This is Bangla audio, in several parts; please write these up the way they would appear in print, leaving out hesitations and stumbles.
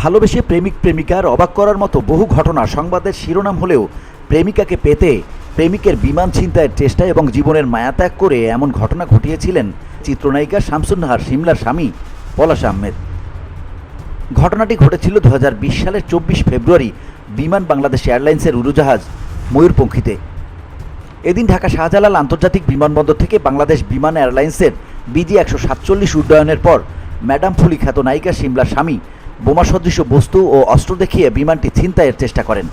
ভালোবেসে প্রেমিক প্রেমিকার অবাক করার মতো বহু ঘটনা সংবাদের শিরোনাম হলেও প্রেমিকাকে পেতে প্রেমিকের বিমান ছিনতাইয়ের চেষ্টা এবং জীবনের মায়াত্যাগ করে এমন ঘটনা ঘটিয়েছিলেন চিত্রনায়িকা শামসুন্নাহার শিমলার স্বামী পলাশ আহমেদ। ঘটনাটি ঘটেছিল 2020 সালের 24 ফেব্রুয়ারি বিমান বাংলাদেশ এয়ারলাইন্সের উড়োজাহাজ ময়ূরপঙ্খীতে। এদিন ঢাকা শাহজালাল আন্তর্জাতিক বিমানবন্দর থেকে বাংলাদেশ বিমান এয়ারলাইন্সের BG 147 উড্ডয়নের পর ম্যাডাম ফুলি খ্যাত নায়িকা শিমলার স্বামী বোমা সদৃশ বস্তু ও অস্ত্র দেখিয়ে বিমানটি ছিনতাইয়ের চেষ্টা করেন।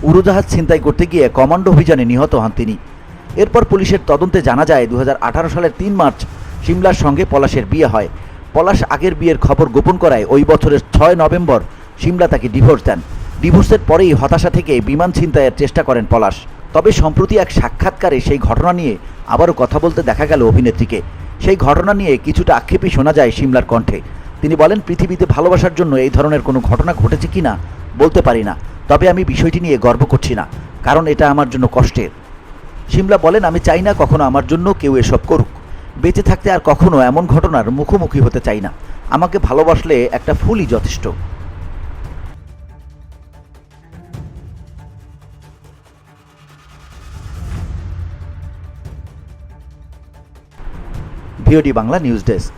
উড়োজাহাজ ছিনতাই করতে গিয়ে কমান্ডো অভিযানে নিহত হন তিনি। এরপর পুলিশের তদন্তে জানা যায় 2018 সালের 3 মার্চ শিমলার সঙ্গে পলাশের বিয়ে হয়। পলাশ আগের বিয়ের খবর গোপন করায় ওই বছরের 6 নভেম্বর শিমলা তাকে ডিভোর্স দেন। ডিভোর্সের পরেই হতাশা থেকে বিমান ছিনতাইয়ের চেষ্টা করেন পলাশ। তবে সম্প্রতি এক সাক্ষাৎকারে সেই ঘটনা নিয়ে আবারও কথা বলতে দেখা গেল অভিনেত্রীকে। সেই ঘটনা নিয়ে কিছুটা আক্ষেপই শোনা যায় শিমলার কণ্ঠে। তিনি বলেন, পৃথিবীতে ভালোবাসার জন্য এই ধরনের কোনো ঘটনা ঘটেছে কিনা বলতে পারি না, তবে আমি বিষয়টি নিয়ে গর্ব করছি না, কারণ এটা আমার জন্য কষ্টের। শিমলা বলেন, আমি চাই না কখনো আমার জন্য কেউ এসব করুক। বেঁচে থাকতে আর কখনো এমন ঘটনার মুখোমুখি হতে চাই না। আমাকে ভালোবাসলে একটা ফুলই যথেষ্ট। VOD Bangla news desk.